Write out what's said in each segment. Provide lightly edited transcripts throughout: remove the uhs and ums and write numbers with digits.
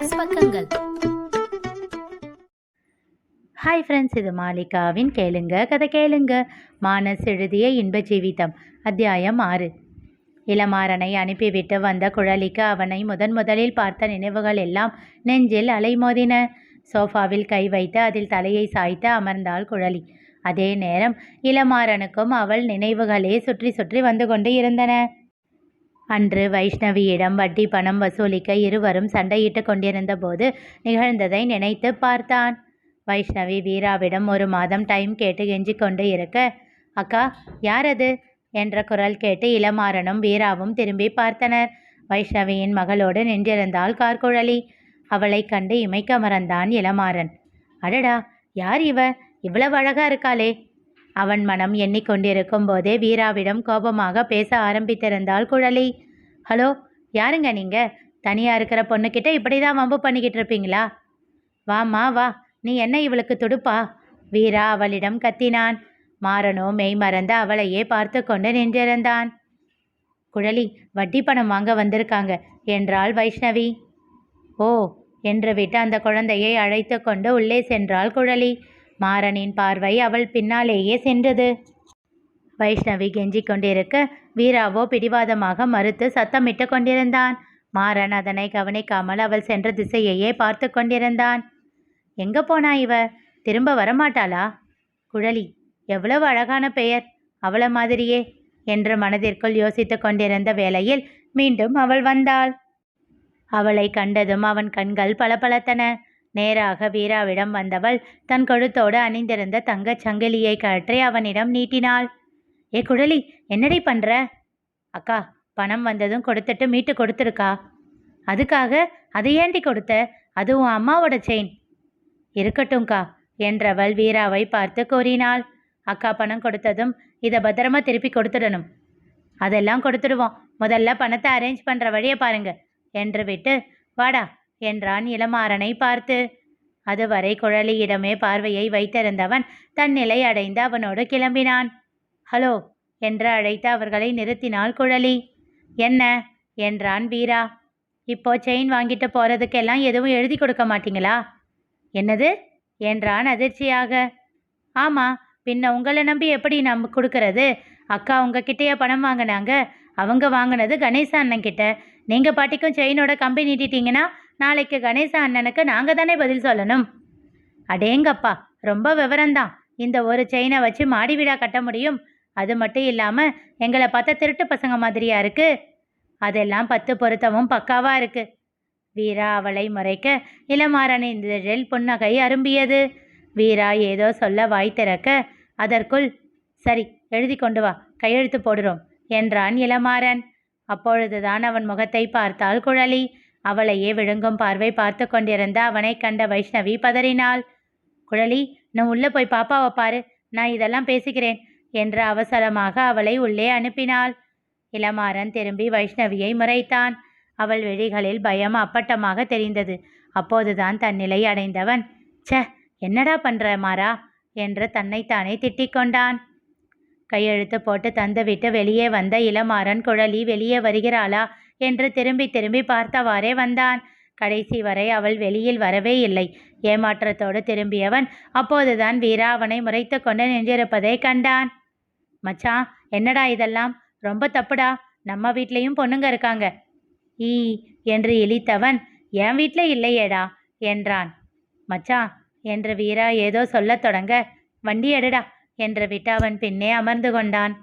Plus பக்கங்கள். Hi friends, இது மாலிகாவின் கேளுங்க கதை கேளுங்க. மானஸ் எழுதிய இன்ப ஜீவிதம் அத்தியாயம் 6. இளமாறனை அனுப்பிவிட்டு வந்த குழலிக்கு அவனை முதலில் பார்த்த நினைவுகள் எல்லாம் நெஞ்சில் அலைமோதின. சோஃபாவில் கை வைத்து அதில் தலையை சாய்த்து அமர்ந்தாள் குழலி. அதே நேரம் இளமாறனுக்கும் அவள் நினைவுகளே சுற்றி சுற்றி வந்து கொண்டு இருந்தன. அன்று வைஷ்ணவியிடம் வட்டி பணம் வசூலிக்க இருவரும் சண்டையிட்டு கொண்டிருந்த போது நிகழ்ந்ததை நினைத்து பார்த்தான். வைஷ்ணவி வீராவிடம் 1 மாதம் டைம் கேட்டு கெஞ்சி கொண்டு இருக்க, அக்கா யார் அது என்ற குரல் கேட்டு இளமாறனும் வீராவும் திரும்பி பார்த்தனர். வைஷ்ணவியின் மகளோடு நின்றிருந்தாள் கார்குழலி. அவளை கண்டு இமைக்க மறந்தான் இளமாறன். அடடா, யார் இவ்வளவு அழகா இருக்காளே. அவன் மனம் எண்ணிக்கொண்டிருக்கும் போதே வீராவிடம் கோபமாக பேச ஆரம்பித்திருந்தாள் குழலி. ஹலோ, யாருங்க நீங்க? தனியா இருக்கிற பொண்ணுக்கிட்ட இப்படிதான் வம்பு பண்ணிக்கிட்டு இருப்பீங்களா? வாம்மா வா, நீ என்ன இவளுக்கு துடுப்பா? வீரா அவளிடம் கத்தினான். மாறனோ மெய் மறந்து அவளையே பார்த்து கொண்டு நின்றிருந்தான். குழலி, வட்டி பணம் வாங்க வந்திருக்காங்க என்றாள் வைஷ்ணவி. ஓ என்று விட்டு அந்த குழந்தையை அழைத்து கொண்டு உள்ளே சென்றாள் குழலி. மாறனின் பார்வை அவள் பின்னாலேயே சென்றது. வைஷ்ணவி கெஞ்சி கொண்டிருக்க வீராவோ பிடிவாதமாக மறுத்து சத்தமிட்டு கொண்டிருந்தான். மாறன் அதனை கவனிக்காமல் அவள் சென்ற திசையையே பார்த்து கொண்டிருந்தான். எங்க போனா திரும்ப வரமாட்டாளா? குழலி, எவ்வளவு அழகான பெயர், அவளை மாதிரியே என்று மனதிற்குள் யோசித்து கொண்டிருந்த வேளையில் மீண்டும் அவள் வந்தாள். அவளை கண்டதும் அவன் கண்கள் பளபளத்தன. நேராக வீராவிடம் வந்தவள் தன் கழுத்தோடு அணிந்திருந்த தங்கச் சங்கிலியை கழற்றி அவனிடம் நீட்டினாள். ஏ குழலி, என்னடி பண்ற? அக்கா, பணம் வந்ததும் கொடுத்துட்டு மீட்டு கொடுத்துருக்கா. அதுக்காக அதை ஏண்டி கொடுத்த? அது உன் அம்மாவோட செயின். இருக்கட்டும்க்கா என்றவள் வீராவை பார்த்து கூறினாள். அக்கா பணம் கொடுத்ததும் இதை பத்திரமா திருப்பி கொடுத்துடணும். அதெல்லாம் கொடுத்துடுவோம், முதல்ல பணத்தை அரேஞ்ச் பண்ணுற வழியை பாருங்க என்று விட்டு வாடா என்றான் இளமாறனை பார்த்து. அதுவரை குழலியிடமே பார்வையை வைத்திருந்தவன் தன் நிலை அடைந்து அவனோடு கிளம்பினான். ஹலோ என்று அழைத்து அவர்களை நிறுத்தினாள் குழலி. என்ன என்றான் வீரா. இப்போ செயின் வாங்கிட்டு போகிறதுக்கெல்லாம் எதுவும் எழுதி கொடுக்க மாட்டீங்களா? என்னது என்றான் அதிர்ச்சியாக. ஆமாம், பின்ன உங்களை நம்பி எப்படி நம்ம கொடுக்கறது? அக்கா உங்ககிட்டயே பணம் வாங்கினாங்க, அவங்க வாங்கினது கணேசா அண்ணன் கிட்ட. நீங்கள் பாட்டிக்கும் செயினோட கம்பி நீட்டிட்டீங்கன்னா நாளைக்கு கணேசா அண்ணனுக்கு நாங்கள் தானே பதில் சொல்லணும். அடேங்கப்பா, ரொம்ப விவரம்தான். இந்த ஒரு செயினை வச்சு மாடி வீடா கட்ட முடியும்? அது மட்டும் இல்லாமல் எங்களை பார்த்தா திருட்டு பசங்க மாதிரியா இருக்கு. அதெல்லாம் 10 பொருத்தமும் பக்காவா இருக்கு. வீரா அவளை முறைக்க இளமாறனின் இதழில் புன்னகை அரும்பியது. வீரா ஏதோ சொல்ல வாய் திறக்க அதற்குள் சரி எழுதி கொண்டு வா, கையெழுத்து போடுறோம் என்றான் இளமாறன். அப்பொழுதுதான் அவன் முகத்தை பார்த்தாள் குழலி. அவளையே விழுங்கும் பார்வை பார்த்து கொண்டிருந்த அவனை கண்ட வைஷ்ணவி பதறினாள். குழலி, நான் உள்ளே போய் பாப்பாவை பாரு, நான் இதெல்லாம் பேசிக்கிறேன் என்று அவசரமாக அவளை உள்ளே அனுப்பினாள். இளமாறன் திரும்பி வைஷ்ணவியை முறைத்தான். அவள் விழிகளில் பயம் அப்பட்டமாக தெரிந்தது. அப்போதுதான் தன் நிலை அடைந்தவன், ச்சே என்னடா பண்ற மாறா என்று தன்னைத்தானே திட்டிக் கொண்டான். கையெழுத்து போட்டு தந்துவிட்டு வெளியே வந்த இளமாறன் குழலி வெளியே வருகிறாளா என்று திரும்பி பார்த்தவாறே வந்தான். கடைசி வரை அவள் வெளியில் வரவே இல்லை. ஏமாற்றத்தோடு திரும்பியவன் அப்போதுதான் வீரா அவனை முறைத்து கொண்டு நின்றிருப்பதை கண்டான். மச்சான், என்னடா இதெல்லாம், ரொம்ப தப்புடா. நம்ம வீட்லேயும் பொண்ணுங்க இருக்காங்க. ஈ என்று இழித்தவன், என் வீட்டில் இல்லையேடா என்றான். மச்சான் என்று வீரா ஏதோ சொல்லத் தொடங்க, வண்டி எடுடா என்று விட்டு அவன் பின்னே அமர்ந்து கொண்டான்.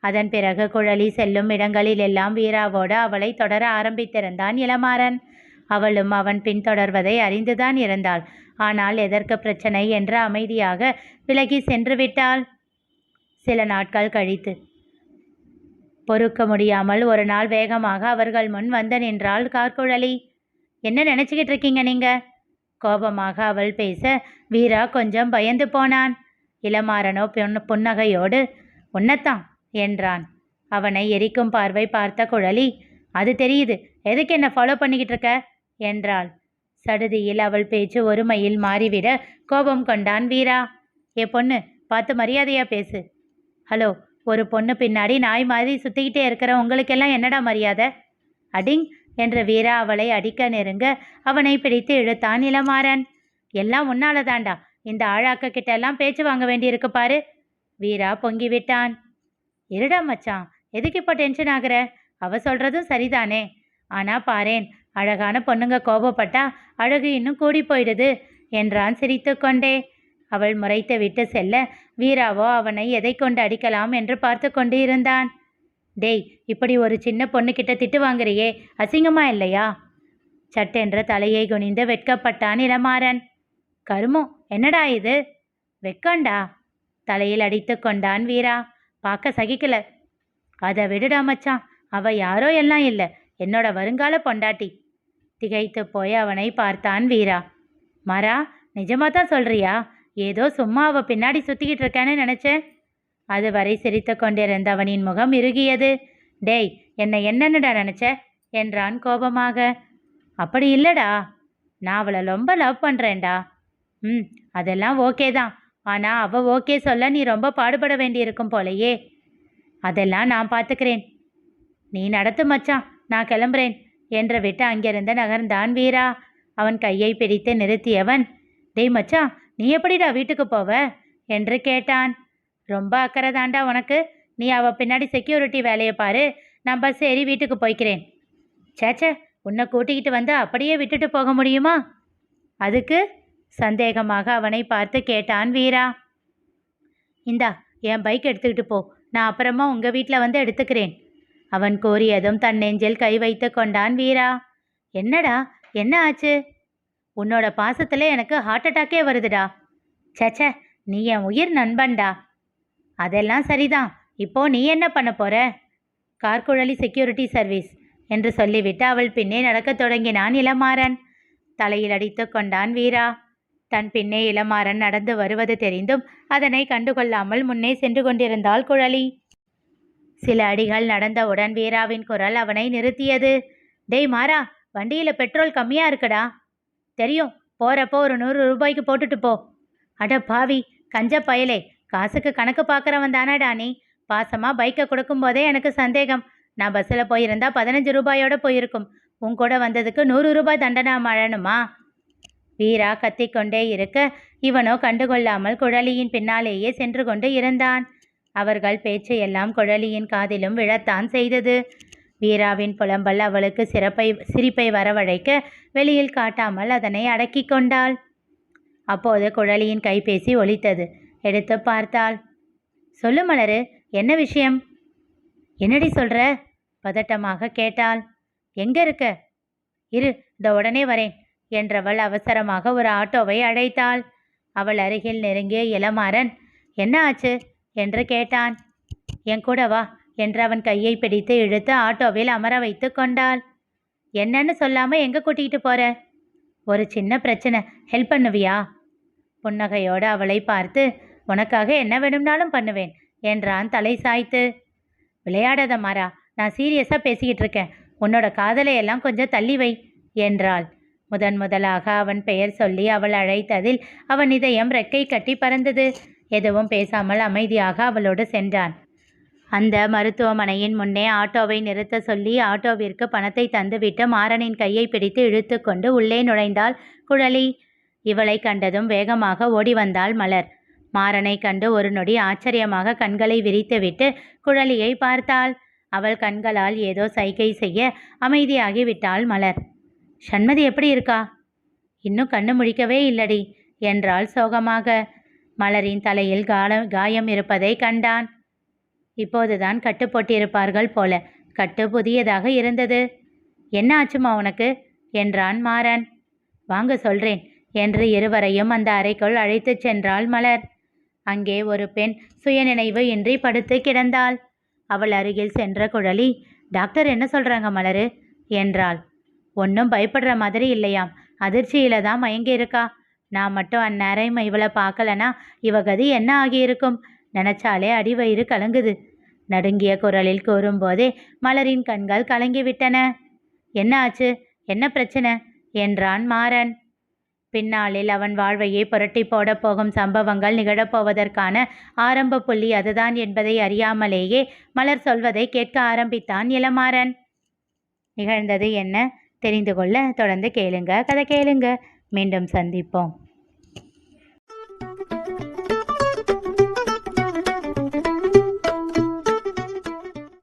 அதன் பிறகு குழலி செல்லும் இடங்களிலெல்லாம் வீராவோடு அவளை தொடர ஆரம்பித்திருந்தான் இளமாறன். அவளும் அவன் பின்தொடர்வதை அறிந்துதான் இருந்தாள். ஆனால் எதற்கு பிரச்சனை என்று அமைதியாக விலகி சென்று விட்டாள். சில நாட்கள் கழித்து பொறுக்க முடியாமல் ஒரு நாள் வேகமாக அவர்கள் முன் வந்து நின்றாள் கார்குழலி. என்ன நினச்சிக்கிட்டு இருக்கீங்க நீங்க? கோபமாக அவள் பேச வீரா கொஞ்சம் பயந்து போனான். இளமாறனோ புன்னகையோடு உன்னத்தான் என்றான். அவனை எரிக்கும் பார்வை பார்த்த குழலி, அது தெரியுது, எதுக்கு என்ன ஃபாலோ பண்ணிக்கிட்டு இருக்க என்றாள். சடுதியில் அவள் பேச்சு ஒருமையில் மாறிவிட கோபம் கொண்டான் வீரா. ஏ பொண்ணு, பார்த்து மரியாதையா பேசு. ஹலோ, ஒரு பொண்ணு பின்னாடி நாய் மாதிரி சுற்றிக்கிட்டே இருக்கிற உங்களுக்கெல்லாம் என்னடா மரியாதை? அடிங், என்ற வீரா அவளை அடிக்க நெருங்க அவனை பிடித்து இழுத்தான் இளமாறன். எல்லாம் உன்னால தாண்டா, இந்த ஆழாக்க கிட்ட எல்லாம் பேச்சு வாங்க வேண்டியிருக்கு பாரு. வீரா பொங்கிவிட்டான். இருடா மச்சான், எதுக்கு இப்போ டென்ஷன் ஆகுற? அவ சொல்றதும் சரிதானே. ஆனா பாரேன், அழகான பொண்ணுங்க கோபப்பட்டா அழகு இன்னும் கூடி போயிடுது என்றான் சிரித்து கொண்டே. அவள் முறைத்து விட்டு செல்ல வீராவோ அவனை எதை கொண்டு அடிக்கலாம் என்று பார்த்து கொண்டு இருந்தான். டேய், இப்படி ஒரு சின்ன பொண்ணுக்கிட்ட திட்டு வாங்குறியே, அசிங்கமா இல்லையா? சட்டென்று தலையை குனிந்து வெட்கப்பட்டான் இளமாறன். கருமம், என்னடா இது? வெக்கண்டா, தலையில் அடித்து கொண்டான் வீரா. பார்க்க சகிக்கல. அதை விடுடா மச்சான், அவ யாரோ எல்லாம் இல்லை, என்னோட வருங்கால பொண்டாட்டி. திகைத்து போய் அவனை பார்த்தான் வீரா. மாறா, நிஜமா தான் சொல்றியா? ஏதோ சும்மா அவ பின்னாடி சுத்திக்கிட்டு இருக்கேன்னு நினைச்சேன். அதுவரை சிரித்து கொண்டிருந்தவனின் முகம் இறுகியது. டேய், என்னை என்னன்னுடா நினைச்ச என்றான் கோபமாக. அப்படி இல்லடா, நான் அவளை ரொம்ப லவ் பண்ணுறேன்டா. அதெல்லாம் ஓகே தான். ஆனால் அவள் ஓகே சொல்ல நீ ரொம்ப பாடுபட வேண்டியிருக்கும் போலையே. அதெல்லாம் நான் பார்த்துக்கிறேன், நீ நடத்து மச்சான், நான் கிளம்புறேன் என்று விட்டு அங்கிருந்து நகர்ந்தான் வீரா. அவன் கையை பிடித்து நிறுத்தியவன், டேய் மச்சான், நீ எப்படிடா வீட்டுக்கு போவ என்று கேட்டான். ரொம்ப அக்கறை தாண்டா உனக்கு. நீ அவள் பின்னாடி செக்யூரிட்டி வேலையை பாரு, நான் பஸ் ஏறி வீட்டுக்கு போய்க்கிறேன். சேச்சே, உன்னை கூட்டிக்கிட்டு வந்து அப்படியே விட்டுட்டு போக முடியுமா? அதுக்கு சந்தேகமாக அவனை பார்த்து கேட்டான் வீரா. இந்தா, என் பைக் எடுத்துக்கிட்டு போ, நான் அப்புறமா உங்கள் வீட்டில் வந்து எடுத்துக்கிறேன். அவன் கோரியதும் தன் நெஞ்சில் கை வைத்து கொண்டான் வீரா. என்னடா, என்ன ஆச்சு? உன்னோட பாசத்தில் எனக்கு ஹார்ட் அட்டாக்கே வருதுடா. சேச்சே, நீ என் உயிர் நண்பன்டா. அதெல்லாம் சரிதான், இப்போ நீ என்ன பண்ண போற? கார்குழலி செக்யூரிட்டி சர்வீஸ் என்று சொல்லிவிட்டு அவள் பின்னே நடக்கத் தொடங்கினான் இளமாறன். தலையில் அடித்து கொண்டான் வீரா. தன் பின்னே இளமாறன் நடந்து வருவது தெரிந்தும் அதனை கண்டுகொள்ளாமல் முன்னே சென்று கொண்டிருந்தாள் குழலி. சில அடிகள் நடந்தவுடன் வீராவின் குரல் அவனை நிறுத்தியது. டேய் மாறா, வண்டியில் பெட்ரோல் கம்மியாக இருக்குடா. தெரியும், போகிறப்போ ஒரு 100 ரூபாய்க்கு போட்டுட்டு போ. அட பாவி, கஞ்ச பயலே, காசுக்கு கணக்கு பார்க்குறவன் தானடா நீ. பாசமாக பைக்கை கொடுக்கும்போதே எனக்கு சந்தேகம். நான் பஸ்ஸில் போயிருந்தா 15 ரூபாயோட போயிருக்கும். உன் கூட வந்ததுக்கு 100 ரூபாய் தண்டனை மழணுமா? வீரா கத்திக்கொண்டே இருக்க இவனோ கண்டுகொள்ளாமல் குழலியின் பின்னாலேயே சென்று கொண்டு இருந்தான். அவர்கள் பேச்சு எல்லாம் குழலியின் காதிலும் விழத்தான் செய்தது. வீராவின் புலம்பல் அவளுக்கு சிரிப்பை வரவழைக்க வெளியில் காட்டாமல் அதனை அடக்கி கொண்டாள். அப்போது குழலியின் கைபேசி ஒலித்தது. எடுத்து பார்த்தாள். சொல்லு மலரு, என்ன விஷயம்? என்னடி சொல்ற? பதட்டமாக கேட்டாள். எங்க இருக்க? இரு, இந்த உடனே வரேன் என்றவள் அவசரமாக ஒரு ஆட்டோவை அழைத்தாள். அவள் அருகில் நெருங்கிய இளமாறன், என்ன ஆச்சு என்று கேட்டான். என் கூட வா என்று அவன் கையை பிடித்து இழுத்து ஆட்டோவில் அமர வைத்து கொண்டாள். என்னன்னு சொல்லாம எங்க கூட்டிகிட்டு போற? ஒரு சின்ன பிரச்சனை, ஹெல்ப் பண்ணுவியா? புன்னகையோடு அவளை பார்த்து, உனக்காக என்ன வேணும்னாலும் பண்ணுவேன் என்றான் தலை சாய்த்து. விளையாடாத மாறா, நான் சீரியஸாக பேசிக்கிட்டு இருக்கேன். உன்னோட காதலை எல்லாம் கொஞ்சம் தள்ளி வை என்றாள். முதலாக அவன் பெயர் சொல்லி அவள் அழைத்ததில் அவன் இதயம் ரெக்கை கட்டி பறந்தது. எதுவும் பேசாமல் அமைதியாக அவளோடு சென்றான். அந்த மருத்துவமனையின் முன்னே ஆட்டோவை நிறுத்த சொல்லி ஆட்டோவிற்கு பணத்தை தந்துவிட்டு மாறனின் கையை பிடித்து இழுத்து கொண்டு உள்ளே நுழைந்தாள் குழலி. இவளை கண்டதும் வேகமாக ஓடி வந்தாள் மலர். மாறனை கண்டு ஒரு நொடி ஆச்சரியமாக கண்களை விரித்துவிட்டு குழலியை பார்த்தாள். அவள் கண்களால் ஏதோ சைகை செய்ய அமைதியாகி விட்டாள் மலர். சண்மதி எப்படி இருக்கா? இன்னும் கண்ணு முழிக்கவே இல்லடி என்றாள் சோகமாக. மலரின் தலையில் காயம் இருப்பதை கண்டான். இப்போதுதான் கட்டு போட்டிருப்பார்கள் போல. கட்டு புதியதாக இருந்தது. என்ன ஆச்சுமா உனக்கு என்றான் மாறன். வாங்க சொல்றேன் என்று இருவரையும் அந்த அறைக்குள் அழைத்துச் சென்றாள் மலர். அங்கே ஒரு பெண் சுயநினைவு இன்றி படுத்து கிடந்தாள். அவள் அருகில் சென்ற குழலி, டாக்டர் என்ன சொல்றாங்க மலரு என்றாள். ஒன்றும் பயப்படுற மாதிரி இல்லையாம், அதிர்ச்சியில தான் மயங்கி இருக்கா. நான் மட்டும் அந்நேரம் இவளை பார்க்கலனா இவ கதி என்ன ஆகியிருக்கும் நினச்சாலே அடிவயிறு கலங்குது. நடுங்கிய குரலில் கூறும்போதே மலரின் கண்கள் கலங்கிவிட்டன. என்ன ஆச்சு, என்ன பிரச்சனை என்றான் மாறன். பின்னாளில் அவன் வாழ்வையை புரட்டி போட போகும் சம்பவங்கள் நிகழப்போவதற்கான ஆரம்ப புள்ளி அதுதான் என்பதை அறியாமலேயே மலர் சொல்வதை கேட்க ஆரம்பித்தான் இளமாறன். நிகழ்ந்தது என்ன தெரிந்து கொள்ள தொடர்ந்து கேளுங்க கதை கேளுங்க. மீண்டும் சந்திப்போம்.